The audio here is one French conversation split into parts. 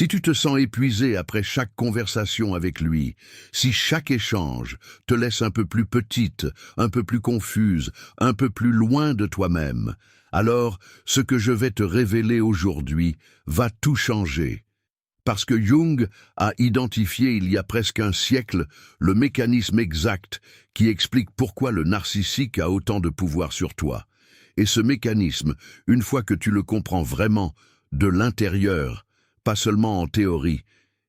Si tu te sens épuisé après chaque conversation avec lui, si chaque échange te laisse un peu plus petite, un peu plus confuse, un peu plus loin de toi-même, alors ce que je vais te révéler aujourd'hui va tout changer. Parce que Jung a identifié il y a presque un siècle le mécanisme exact qui explique pourquoi le narcissique a autant de pouvoir sur toi. Et ce mécanisme, une fois que tu le comprends vraiment, de l'intérieur, pas seulement en théorie,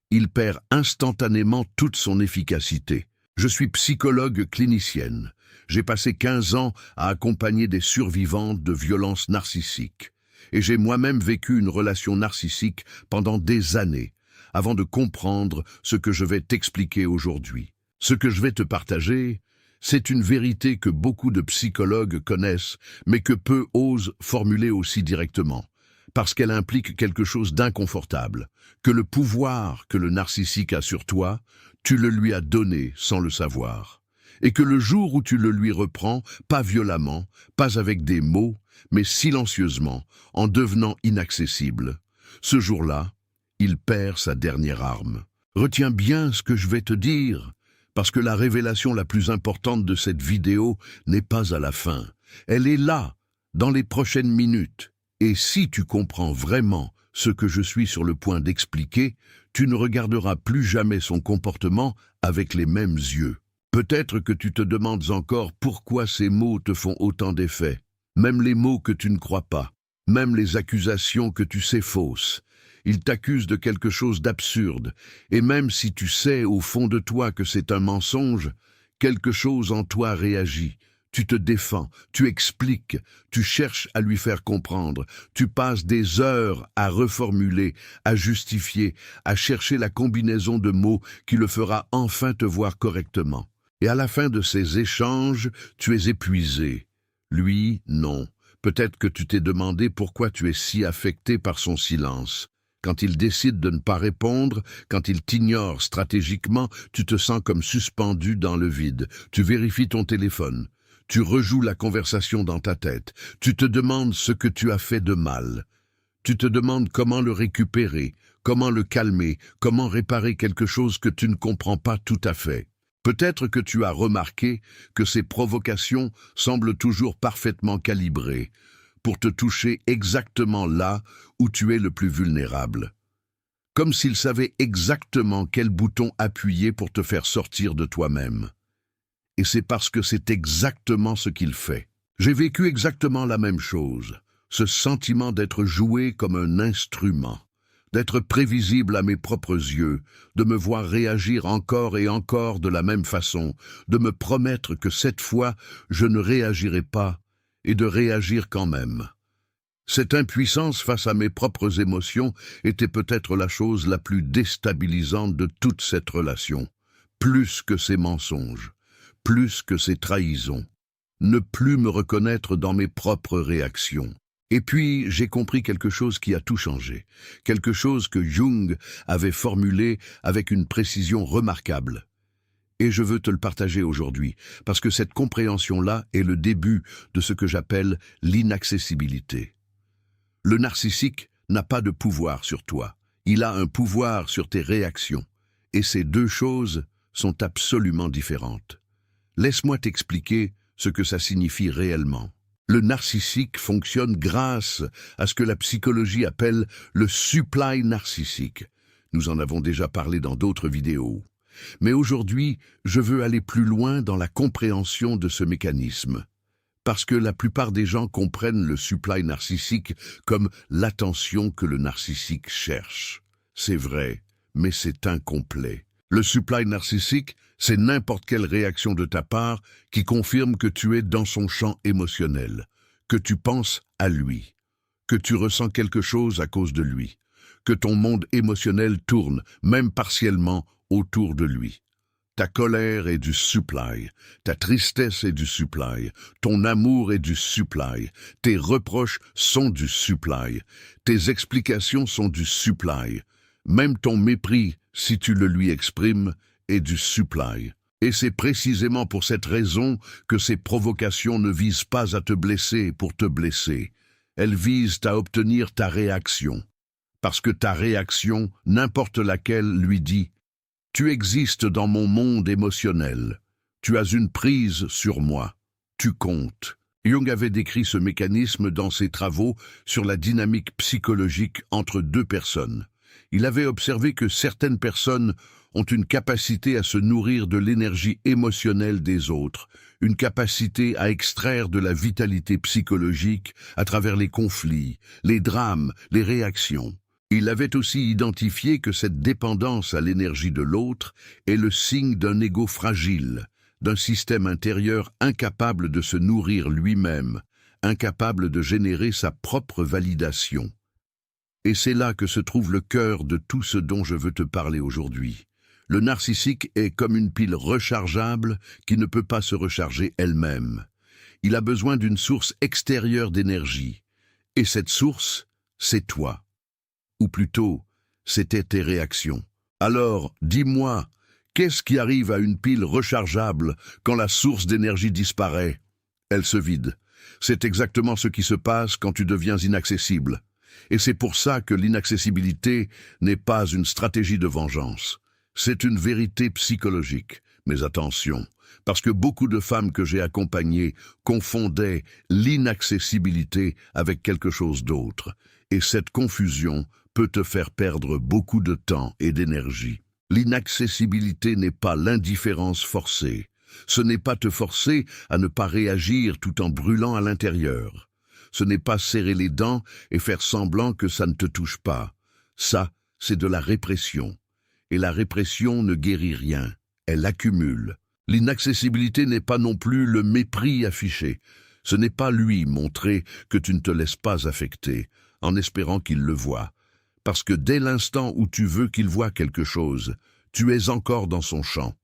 il perd instantanément toute son efficacité. Je suis psychologue clinicienne. J'ai passé 15 ans à accompagner des survivantes de violences narcissiques. Et j'ai moi-même vécu une relation narcissique pendant des années, avant de comprendre ce que je vais t'expliquer aujourd'hui. Ce que je vais te partager, c'est une vérité que beaucoup de psychologues connaissent, mais que peu osent formuler aussi directement, parce qu'elle implique quelque chose d'inconfortable, que le pouvoir que le narcissique a sur toi, tu le lui as donné sans le savoir. Et que le jour où tu le lui reprends, pas violemment, pas avec des mots, mais silencieusement, en devenant inaccessible, ce jour-là, il perd sa dernière arme. Retiens bien ce que je vais te dire, parce que la révélation la plus importante de cette vidéo n'est pas à la fin. Elle est là, dans les prochaines minutes. Et si tu comprends vraiment ce que je suis sur le point d'expliquer, tu ne regarderas plus jamais son comportement avec les mêmes yeux. Peut-être que tu te demandes encore pourquoi ces mots te font autant d'effet. Même les mots que tu ne crois pas, même les accusations que tu sais fausses. Ils t'accusent de quelque chose d'absurde, et même si tu sais au fond de toi que c'est un mensonge, quelque chose en toi réagit. Tu te défends, tu expliques, tu cherches à lui faire comprendre, tu passes des heures à reformuler, à justifier, à chercher la combinaison de mots qui le fera enfin te voir correctement. Et à la fin de ces échanges, tu es épuisé. Lui, non. Peut-être que tu t'es demandé pourquoi tu es si affecté par son silence. Quand il décide de ne pas répondre, quand il t'ignore stratégiquement, tu te sens comme suspendu dans le vide. Tu vérifies ton téléphone. Tu rejoues la conversation dans ta tête. Tu te demandes ce que tu as fait de mal. Tu te demandes comment le récupérer, comment le calmer, comment réparer quelque chose que tu ne comprends pas tout à fait. Peut-être que tu as remarqué que ces provocations semblent toujours parfaitement calibrées pour te toucher exactement là où tu es le plus vulnérable. Comme s'il savait exactement quel bouton appuyer pour te faire sortir de toi-même. Et c'est parce que c'est exactement ce qu'il fait. J'ai vécu exactement la même chose, ce sentiment d'être joué comme un instrument, d'être prévisible à mes propres yeux, de me voir réagir encore et encore de la même façon, de me promettre que cette fois, je ne réagirai pas, et de réagir quand même. Cette impuissance face à mes propres émotions était peut-être la chose la plus déstabilisante de toute cette relation, plus que ces mensonges, plus que ces trahisons, ne plus me reconnaître dans mes propres réactions. Et puis, j'ai compris quelque chose qui a tout changé, quelque chose que Jung avait formulé avec une précision remarquable. Et je veux te le partager aujourd'hui, parce que cette compréhension-là est le début de ce que j'appelle l'inaccessibilité. Le narcissique n'a pas de pouvoir sur toi, il a un pouvoir sur tes réactions, et ces deux choses sont absolument différentes. Laisse-moi t'expliquer ce que ça signifie réellement. Le narcissique fonctionne grâce à ce que la psychologie appelle le supply narcissique. Nous en avons déjà parlé dans d'autres vidéos. Mais aujourd'hui, je veux aller plus loin dans la compréhension de ce mécanisme. Parce que la plupart des gens comprennent le supply narcissique comme l'attention que le narcissique cherche. C'est vrai, mais c'est incomplet. Le supply narcissique, c'est n'importe quelle réaction de ta part qui confirme que tu es dans son champ émotionnel, que tu penses à lui, que tu ressens quelque chose à cause de lui, que ton monde émotionnel tourne, même partiellement, autour de lui. Ta colère est du supply, ta tristesse est du supply, ton amour est du supply, tes reproches sont du supply, tes explications sont du supply, même ton mépris, si tu le lui exprimes, est du supply. Et c'est précisément pour cette raison que ces provocations ne visent pas à te blesser pour te blesser. Elles visent à obtenir ta réaction. parce que ta réaction, n'importe laquelle, lui dit « Tu existes dans mon monde émotionnel. Tu as une prise sur moi. Tu comptes. » Jung avait décrit ce mécanisme dans ses travaux sur la dynamique psychologique entre deux personnes. Il avait observé que certaines personnes ont une capacité à se nourrir de l'énergie émotionnelle des autres, une capacité à extraire de la vitalité psychologique à travers les conflits, les drames, les réactions. Il avait aussi identifié que cette dépendance à l'énergie de l'autre est le signe d'un ego fragile, d'un système intérieur incapable de se nourrir lui-même, incapable de générer sa propre validation. Et c'est là que se trouve le cœur de tout ce dont je veux te parler aujourd'hui. Le narcissique est comme une pile rechargeable qui ne peut pas se recharger elle-même. Il a besoin d'une source extérieure d'énergie. Et cette source, c'est toi. Ou plutôt, c'était tes réactions. Alors, dis-moi, qu'est-ce qui arrive à une pile rechargeable quand la source d'énergie disparaît? Elle se vide. C'est exactement ce qui se passe quand tu deviens inaccessible. Et c'est pour ça que l'inaccessibilité n'est pas une stratégie de vengeance. C'est une vérité psychologique. Mais attention, parce que beaucoup de femmes que j'ai accompagnées confondaient l'inaccessibilité avec quelque chose d'autre. Et cette confusion peut te faire perdre beaucoup de temps et d'énergie. L'inaccessibilité n'est pas l'indifférence forcée. Ce n'est pas te forcer à ne pas réagir tout en brûlant à l'intérieur. Ce n'est pas serrer les dents et faire semblant que ça ne te touche pas. Ça, c'est de la répression. Et la répression ne guérit rien, elle accumule. L'inaccessibilité n'est pas non plus le mépris affiché. Ce n'est pas lui montrer que tu ne te laisses pas affecter, en espérant qu'il le voie. Parce que dès l'instant où tu veux qu'il voie quelque chose, tu es encore dans son champ.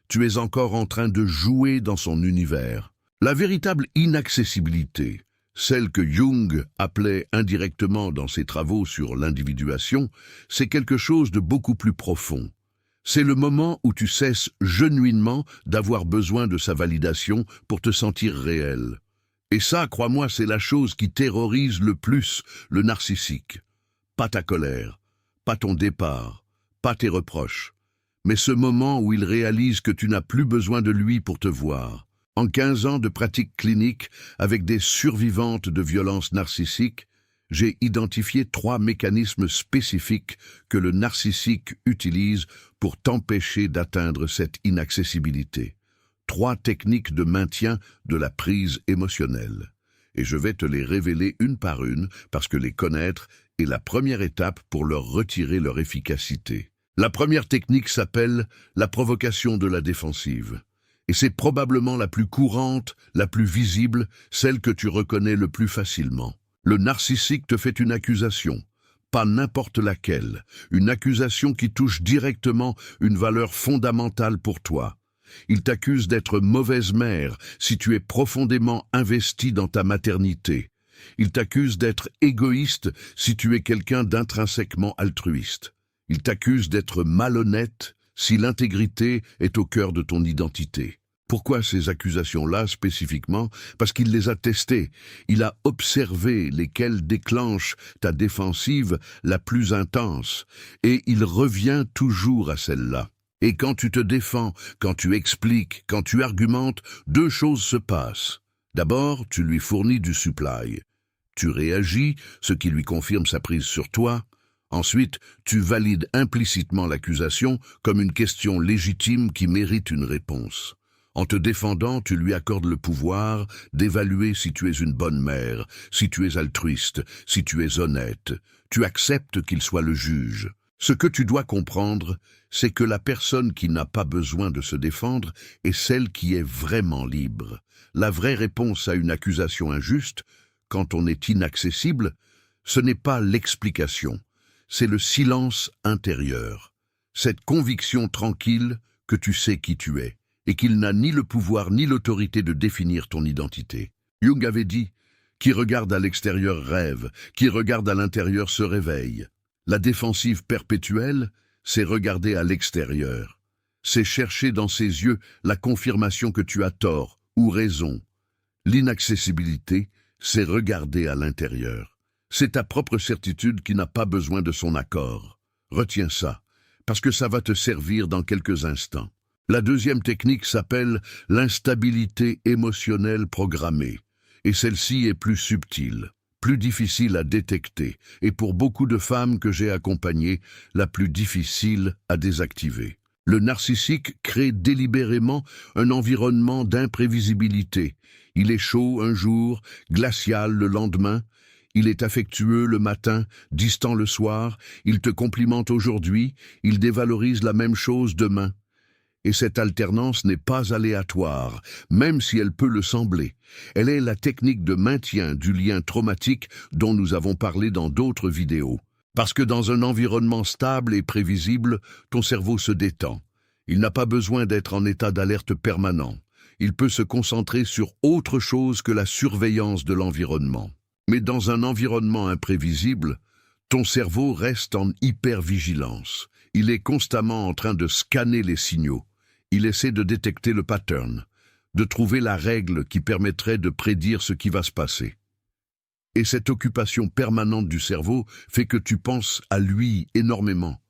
Tu es encore en train de jouer dans son univers. La véritable inaccessibilité, celle que Jung appelait indirectement dans ses travaux sur l'individuation, c'est quelque chose de beaucoup plus profond. C'est le moment où tu cesses genuinement d'avoir besoin de sa validation pour te sentir réel. Et ça, crois-moi, c'est la chose qui terrorise le plus le narcissique. Pas ta colère, pas ton départ, pas tes reproches, mais ce moment où il réalise que tu n'as plus besoin de lui pour te voir. En 15 ans de pratique clinique avec des survivantes de violences narcissiques, j'ai identifié 3 mécanismes spécifiques que le narcissique utilise pour t'empêcher d'atteindre cette inaccessibilité. 3 techniques de maintien de la prise émotionnelle. Et je vais te les révéler une par une parce que les connaître est la première étape pour leur retirer leur efficacité. La première technique s'appelle la provocation de la défensive. Et c'est probablement la plus courante, la plus visible, celle que tu reconnais le plus facilement. Le narcissique te fait une accusation, pas n'importe laquelle, une accusation qui touche directement une valeur fondamentale pour toi. Il t'accuse d'être mauvaise mère si tu es profondément investi dans ta maternité. Il t'accuse d'être égoïste si tu es quelqu'un d'intrinsèquement altruiste. Il t'accuse d'être malhonnête si l'intégrité est au cœur de ton identité. Pourquoi ces accusations-là spécifiquement? Parce qu'il les a testées. Il a observé lesquelles déclenchent ta défensive la plus intense. Et il revient toujours à celle-là. Et quand tu te défends, quand tu expliques, quand tu argumentes, 2 choses se passent. D'abord, tu lui fournis du supply. Tu réagis, ce qui lui confirme sa prise sur toi. Ensuite, tu valides implicitement l'accusation comme une question légitime qui mérite une réponse. En te défendant, tu lui accordes le pouvoir d'évaluer si tu es une bonne mère, si tu es altruiste, si tu es honnête. Tu acceptes qu'il soit le juge. Ce que tu dois comprendre, c'est que la personne qui n'a pas besoin de se défendre est celle qui est vraiment libre. La vraie réponse à une accusation injuste, quand on est inaccessible, ce n'est pas l'explication, c'est le silence intérieur. Cette conviction tranquille que tu sais qui tu es, et qu'il n'a ni le pouvoir ni l'autorité de définir ton identité. Jung avait dit « Qui regarde à l'extérieur rêve, qui regarde à l'intérieur se réveille ». La défensive perpétuelle, c'est regarder à l'extérieur. C'est chercher dans ses yeux la confirmation que tu as tort ou raison. L'inaccessibilité, c'est regarder à l'intérieur. C'est ta propre certitude qui n'a pas besoin de son accord. Retiens ça, parce que ça va te servir dans quelques instants. La deuxième technique s'appelle l'instabilité émotionnelle programmée, et celle-ci est plus subtile, plus difficile à détecter, et pour beaucoup de femmes que j'ai accompagnées, la plus difficile à désactiver. Le narcissique crée délibérément un environnement d'imprévisibilité. Il est chaud un jour, glacial le lendemain. Il est affectueux le matin, distant le soir. Il te complimente aujourd'hui, il dévalorise la même chose demain. Et cette alternance n'est pas aléatoire, même si elle peut le sembler. Elle est la technique de maintien du lien traumatique dont nous avons parlé dans d'autres vidéos. Parce que dans un environnement stable et prévisible, ton cerveau se détend. Il n'a pas besoin d'être en état d'alerte permanent. Il peut se concentrer sur autre chose que la surveillance de l'environnement. Mais dans un environnement imprévisible, ton cerveau reste en hypervigilance. Il est constamment en train de scanner les signaux. Il essaie de détecter le pattern, de trouver la règle qui permettrait de prédire ce qui va se passer. Et cette occupation permanente du cerveau fait que tu penses à lui énormément.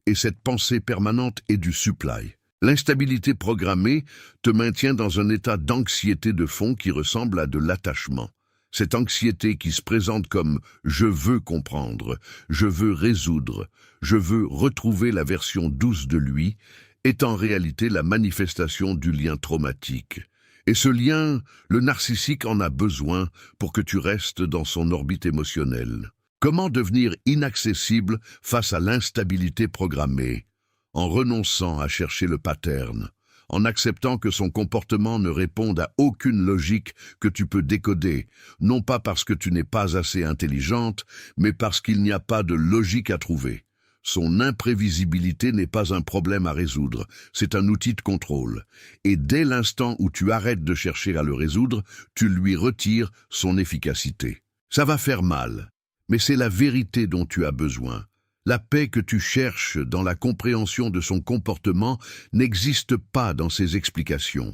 Et cette pensée permanente est du supply. L'instabilité programmée te maintient dans un état d'anxiété de fond qui ressemble à de l'attachement. Cette anxiété qui se présente comme « je veux comprendre »,« je veux résoudre »,« je veux retrouver la version douce de lui » est en réalité la manifestation du lien traumatique. Et ce lien, le narcissique en a besoin pour que tu restes dans son orbite émotionnelle. Comment devenir inaccessible face à l'instabilité programmée? En renonçant à chercher le pattern, en acceptant que son comportement ne réponde à aucune logique que tu peux décoder, non pas parce que tu n'es pas assez intelligente, mais parce qu'il n'y a pas de logique à trouver. Son imprévisibilité n'est pas un problème à résoudre, c'est un outil de contrôle. Et dès l'instant où tu arrêtes de chercher à le résoudre, tu lui retires son efficacité. Ça va faire mal, mais c'est la vérité dont tu as besoin. La paix que tu cherches dans la compréhension de son comportement n'existe pas dans ses explications.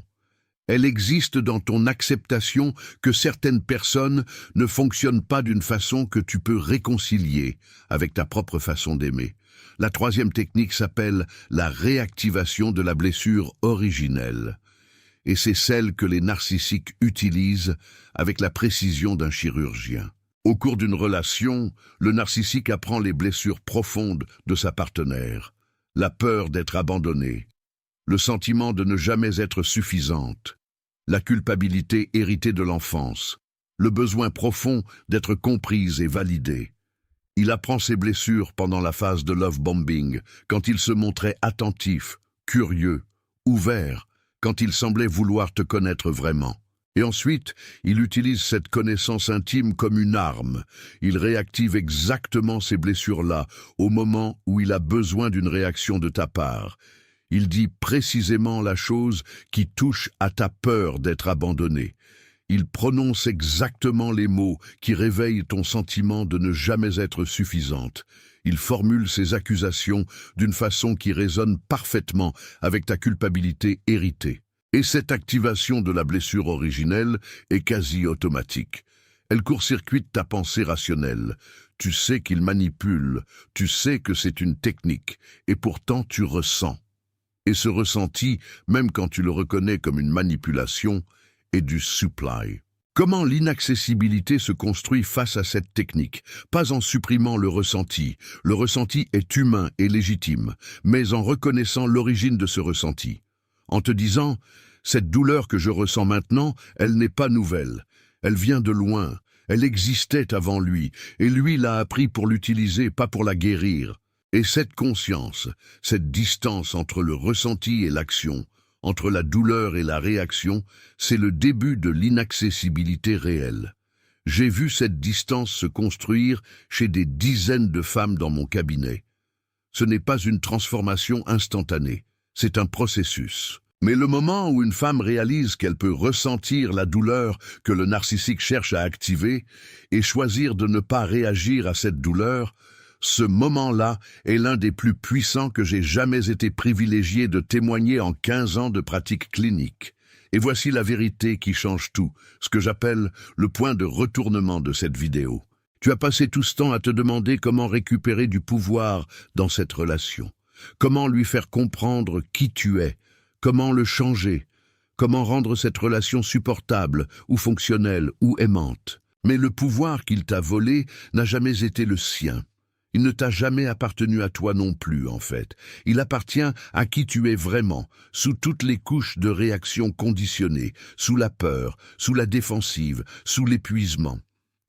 Elle existe dans ton acceptation que certaines personnes ne fonctionnent pas d'une façon que tu peux réconcilier avec ta propre façon d'aimer. La troisième technique s'appelle la réactivation de la blessure originelle. Et c'est celle que les narcissiques utilisent avec la précision d'un chirurgien. Au cours d'une relation, le narcissique apprend les blessures profondes de sa partenaire, la peur d'être abandonnée, le sentiment de ne jamais être suffisante, la culpabilité héritée de l'enfance, le besoin profond d'être comprise et validée. Il apprend ses blessures pendant la phase de love bombing, quand il se montrait attentif, curieux, ouvert, quand il semblait vouloir te connaître vraiment. Et ensuite, il utilise cette connaissance intime comme une arme. Il réactive exactement ces blessures-là au moment où il a besoin d'une réaction de ta part. Il dit précisément la chose qui touche à ta peur d'être abandonné. Il prononce exactement les mots qui réveillent ton sentiment de ne jamais être suffisante. Il formule ses accusations d'une façon qui résonne parfaitement avec ta culpabilité héritée. Et cette activation de la blessure originelle est quasi automatique. Elle court-circuite ta pensée rationnelle. Tu sais qu'il manipule, tu sais que c'est une technique, et pourtant tu ressens. Et ce ressenti, même quand tu le reconnais comme une manipulation, est du supply. Comment l'inaccessibilité se construit face à cette technique? Pas en supprimant le ressenti. Le ressenti est humain et légitime, mais en reconnaissant l'origine de ce ressenti. En te disant « cette douleur que je ressens maintenant, elle n'est pas nouvelle. Elle vient de loin. Elle existait avant lui, et lui l'a appris pour l'utiliser, pas pour la guérir. » Et cette conscience, cette distance entre le ressenti et l'action, entre la douleur et la réaction, c'est le début de l'inaccessibilité réelle. J'ai vu cette distance se construire chez des dizaines de femmes dans mon cabinet. Ce n'est pas une transformation instantanée, c'est un processus. Mais le moment où une femme réalise qu'elle peut ressentir la douleur que le narcissique cherche à activer et choisir de ne pas réagir à cette douleur, ce moment-là est l'un des plus puissants que j'ai jamais été privilégié de témoigner en 15 ans de pratique clinique. Et voici la vérité qui change tout, ce que j'appelle le point de retournement de cette vidéo. Tu as passé tout ce temps à te demander comment récupérer du pouvoir dans cette relation, comment lui faire comprendre qui tu es, comment le changer, comment rendre cette relation supportable ou fonctionnelle ou aimante. Mais le pouvoir qu'il t'a volé n'a jamais été le sien. Il ne t'a jamais appartenu à toi non plus, en fait. Il appartient à qui tu es vraiment, sous toutes les couches de réactions conditionnées, sous la peur, sous la défensive, sous l'épuisement.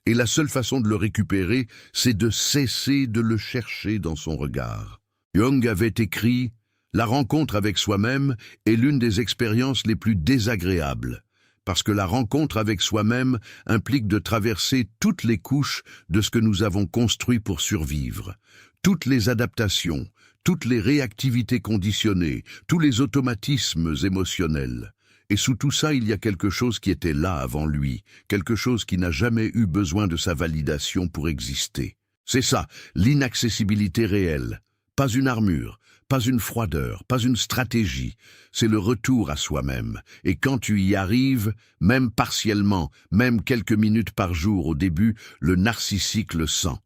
Et la seule façon de le récupérer, c'est de cesser de le chercher dans son regard. Jung avait écrit « La rencontre avec soi-même est l'une des expériences les plus désagréables ». Parce que la rencontre avec soi-même implique de traverser toutes les couches de ce que nous avons construit pour survivre. Toutes les adaptations, toutes les réactivités conditionnées, tous les automatismes émotionnels. Et sous tout ça, il y a quelque chose qui était là avant lui, quelque chose qui n'a jamais eu besoin de sa validation pour exister. C'est ça, l'inaccessibilité réelle. Pas une armure, pas une froideur, pas une stratégie. C'est le retour à soi-même. Et quand tu y arrives, même partiellement, même quelques minutes par jour au début, le narcissique le sent.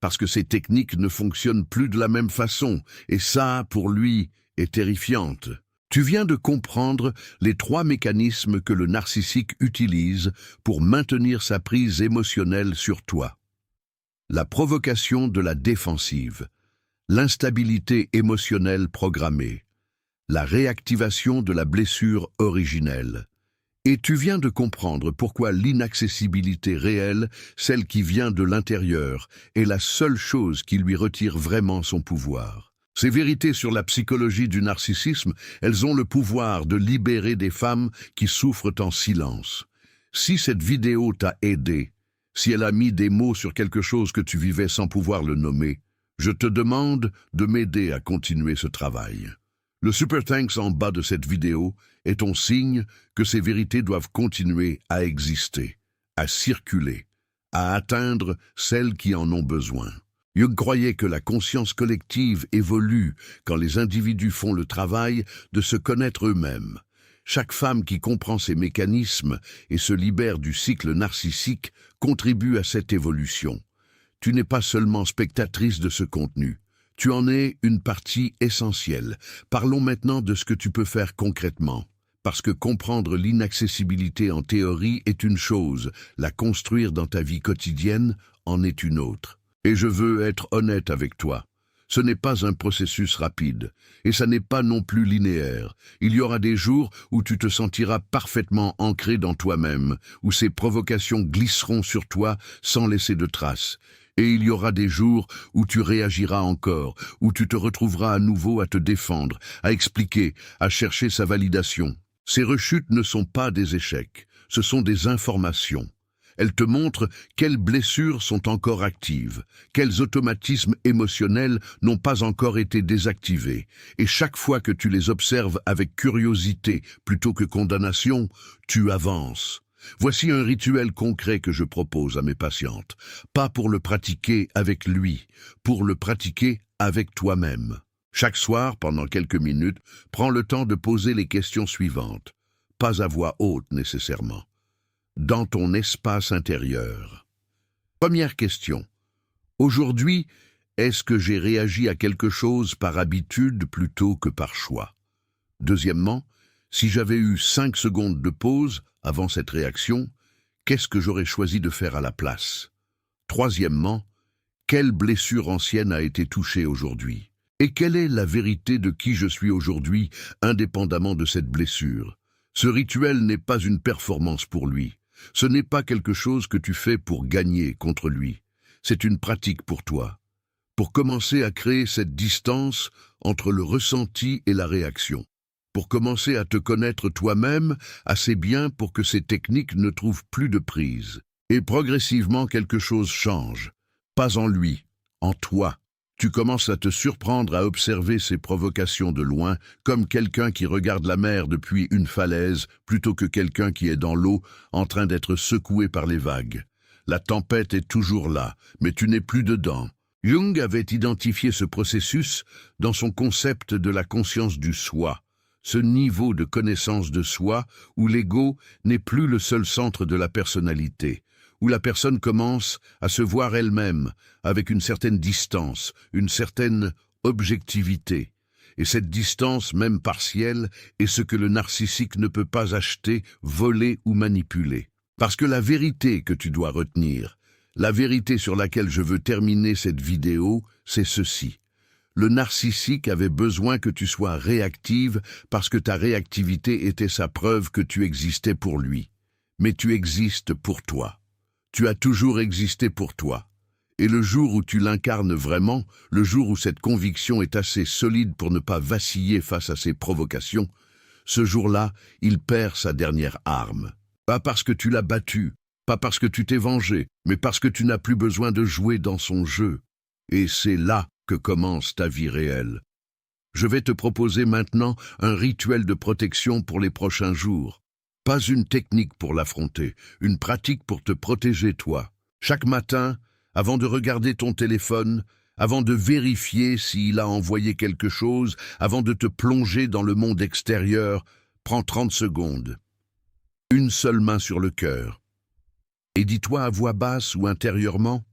Parce que ces techniques ne fonctionnent plus de la même façon. Et ça, pour lui, est terrifiante. Tu viens de comprendre les 3 mécanismes que le narcissique utilise pour maintenir sa prise émotionnelle sur toi. La provocation de la défensive. L'instabilité émotionnelle programmée, la réactivation de la blessure originelle. Et tu viens de comprendre pourquoi l'inaccessibilité réelle, celle qui vient de l'intérieur, est la seule chose qui lui retire vraiment son pouvoir. Ces vérités sur la psychologie du narcissisme, elles ont le pouvoir de libérer des femmes qui souffrent en silence. Si cette vidéo t'a aidé, si elle a mis des mots sur quelque chose que tu vivais sans pouvoir le nommer, je te demande de m'aider à continuer ce travail. Le Super Thanks en bas de cette vidéo est ton signe que ces vérités doivent continuer à exister, à circuler, à atteindre celles qui en ont besoin. Jung croyait que la conscience collective évolue quand les individus font le travail de se connaître eux-mêmes. Chaque femme qui comprend ces mécanismes et se libère du cycle narcissique contribue à cette évolution. Tu n'es pas seulement spectatrice de ce contenu, tu en es une partie essentielle. Parlons maintenant de ce que tu peux faire concrètement. Parce que comprendre l'inaccessibilité en théorie est une chose, la construire dans ta vie quotidienne en est une autre. Et je veux être honnête avec toi. Ce n'est pas un processus rapide, et ça n'est pas non plus linéaire. Il y aura des jours où tu te sentiras parfaitement ancré dans toi-même, où ces provocations glisseront sur toi sans laisser de traces. Et il y aura des jours où tu réagiras encore, où tu te retrouveras à nouveau à te défendre, à expliquer, à chercher sa validation. Ces rechutes ne sont pas des échecs, ce sont des informations. Elles te montrent quelles blessures sont encore actives, quels automatismes émotionnels n'ont pas encore été désactivés. Et chaque fois que tu les observes avec curiosité plutôt que condamnation, tu avances. Voici un rituel concret que je propose à mes patientes. Pas pour le pratiquer avec lui, pour le pratiquer avec toi-même. Chaque soir, pendant quelques minutes, prends le temps de poser les questions suivantes. Pas à voix haute nécessairement. Dans ton espace intérieur. Première question. Aujourd'hui, est-ce que j'ai réagi à quelque chose par habitude plutôt que par choix? Deuxièmement, si j'avais eu 5 secondes de pause avant cette réaction, qu'est-ce que j'aurais choisi de faire à la place? Troisièmement, quelle blessure ancienne a été touchée aujourd'hui? Et quelle est la vérité de qui je suis aujourd'hui, indépendamment de cette blessure? Ce rituel n'est pas une performance pour lui. Ce n'est pas quelque chose que tu fais pour gagner contre lui. C'est une pratique pour toi. Pour commencer à créer cette distance entre le ressenti et la réaction. Pour commencer à te connaître toi-même assez bien pour que ces techniques ne trouvent plus de prise. Et progressivement quelque chose change. Pas en lui, en toi. Tu commences à te surprendre à observer ces provocations de loin, comme quelqu'un qui regarde la mer depuis une falaise, plutôt que quelqu'un qui est dans l'eau, en train d'être secoué par les vagues. La tempête est toujours là, mais tu n'es plus dedans. Jung avait identifié ce processus dans son concept de la conscience du soi, ce niveau de connaissance de soi où l'ego n'est plus le seul centre de la personnalité, où la personne commence à se voir elle-même avec une certaine distance, une certaine objectivité. Et cette distance, même partielle, est ce que le narcissique ne peut pas acheter, voler ou manipuler. Parce que la vérité que tu dois retenir, la vérité sur laquelle je veux terminer cette vidéo, c'est ceci. Le narcissique avait besoin que tu sois réactive parce que ta réactivité était sa preuve que tu existais pour lui. Mais tu existes pour toi. Tu as toujours existé pour toi. Et le jour où tu l'incarnes vraiment, le jour où cette conviction est assez solide pour ne pas vaciller face à ses provocations, ce jour-là, il perd sa dernière arme. Pas parce que tu l'as battu, pas parce que tu t'es vengé, mais parce que tu n'as plus besoin de jouer dans son jeu. Et c'est là que commence ta vie réelle. Je vais te proposer maintenant un rituel de protection pour les prochains jours. Pas une technique pour l'affronter, une pratique pour te protéger toi. Chaque matin, avant de regarder ton téléphone, avant de vérifier s'il a envoyé quelque chose, avant de te plonger dans le monde extérieur, prends 30 secondes. Une seule main sur le cœur. Et dis-toi à voix basse ou intérieurement,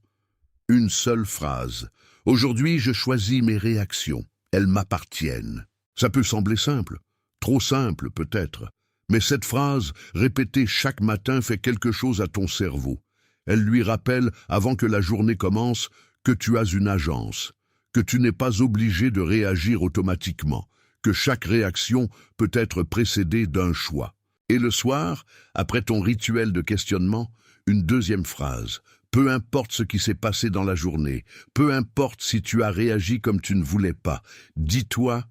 une seule phrase. Aujourd'hui, je choisis mes réactions. Elles m'appartiennent. Ça peut sembler simple, trop simple peut-être, mais cette phrase, répétée chaque matin, fait quelque chose à ton cerveau. Elle lui rappelle, avant que la journée commence, que tu as une agence, que tu n'es pas obligé de réagir automatiquement, que chaque réaction peut être précédée d'un choix. Et le soir, après ton rituel de questionnement, une deuxième phrase. Peu importe ce qui s'est passé dans la journée, peu importe si tu as réagi comme tu ne voulais pas, dis-toi,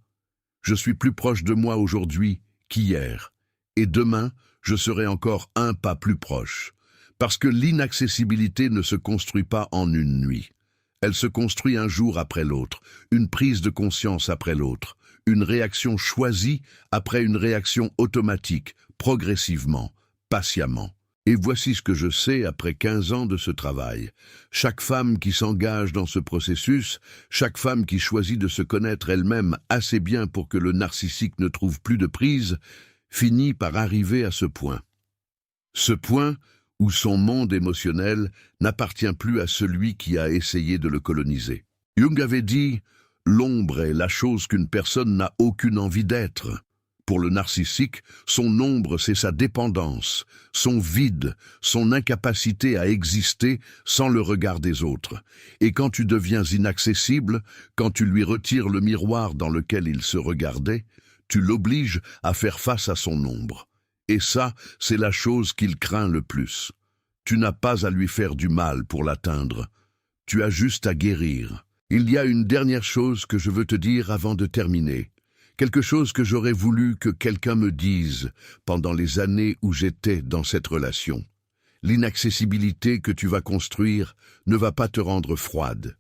je suis plus proche de moi aujourd'hui qu'hier, et demain, je serai encore un pas plus proche. Parce que l'inaccessibilité ne se construit pas en une nuit. Elle se construit un jour après l'autre, une prise de conscience après l'autre, une réaction choisie après une réaction automatique, progressivement, patiemment. Et voici ce que je sais après 15 ans de ce travail. Chaque femme qui s'engage dans ce processus, chaque femme qui choisit de se connaître elle-même assez bien pour que le narcissique ne trouve plus de prise, finit par arriver à ce point. Ce point où son monde émotionnel n'appartient plus à celui qui a essayé de le coloniser. Jung avait dit « L'ombre est la chose qu'une personne n'a aucune envie d'être ». Pour le narcissique, son ombre, c'est sa dépendance, son vide, son incapacité à exister sans le regard des autres. Et quand tu deviens inaccessible, quand tu lui retires le miroir dans lequel il se regardait, tu l'obliges à faire face à son ombre. Et ça, c'est la chose qu'il craint le plus. Tu n'as pas à lui faire du mal pour l'atteindre. Tu as juste à guérir. Il y a une dernière chose que je veux te dire avant de terminer. Quelque chose que j'aurais voulu que quelqu'un me dise pendant les années où j'étais dans cette relation. L'inaccessibilité que tu vas construire ne va pas te rendre froide.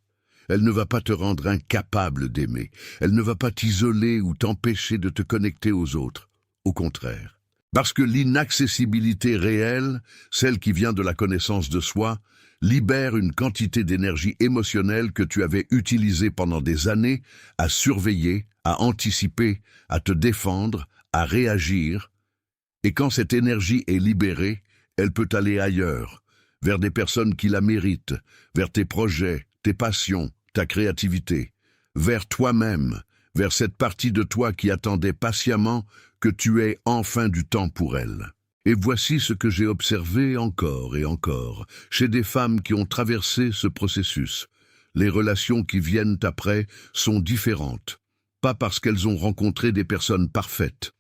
Elle ne va pas te rendre incapable d'aimer. Elle ne va pas t'isoler ou t'empêcher de te connecter aux autres. Au contraire. Parce que l'inaccessibilité réelle, celle qui vient de la connaissance de soi, libère une quantité d'énergie émotionnelle que tu avais utilisée pendant des années à surveiller, à anticiper, à te défendre, à réagir. Et quand cette énergie est libérée, elle peut aller ailleurs, vers des personnes qui la méritent, vers tes projets, tes passions, ta créativité, vers toi-même, vers cette partie de toi qui attendait patiemment que tu aies enfin du temps pour elle. Et voici ce que j'ai observé encore et encore, chez des femmes qui ont traversé ce processus. Les relations qui viennent après sont différentes, pas parce qu'elles ont rencontré des personnes parfaites,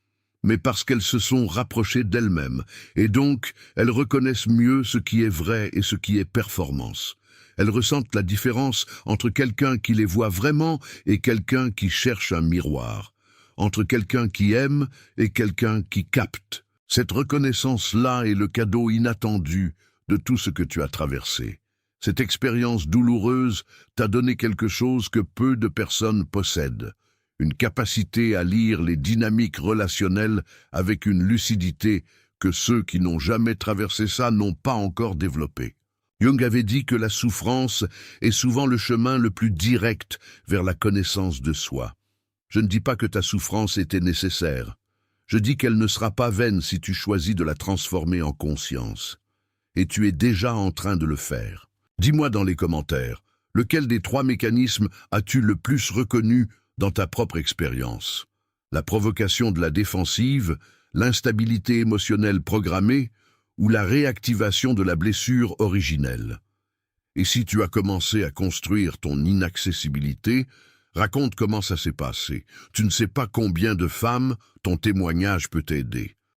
mais parce qu'elles se sont rapprochées d'elles-mêmes, et donc elles reconnaissent mieux ce qui est vrai et ce qui est performance. Elles ressentent la différence entre quelqu'un qui les voit vraiment et quelqu'un qui cherche un miroir, entre quelqu'un qui aime et quelqu'un qui capte. Cette reconnaissance-là est le cadeau inattendu de tout ce que tu as traversé. Cette expérience douloureuse t'a donné quelque chose que peu de personnes possèdent, une capacité à lire les dynamiques relationnelles avec une lucidité que ceux qui n'ont jamais traversé ça n'ont pas encore développée. Jung avait dit que la souffrance est souvent le chemin le plus direct vers la connaissance de soi. Je ne dis pas que ta souffrance était nécessaire. Je dis qu'elle ne sera pas vaine si tu choisis de la transformer en conscience. et tu es déjà en train de le faire. Dis-moi dans les commentaires, lequel des 3 mécanismes as-tu le plus reconnu dans ta propre expérience? La provocation de la défensive, l'instabilité émotionnelle programmée ou la réactivation de la blessure originelle? Et si tu as commencé à construire ton inaccessibilité, raconte comment ça s'est passé. Tu ne sais pas combien de femmes ton témoignage peut aider.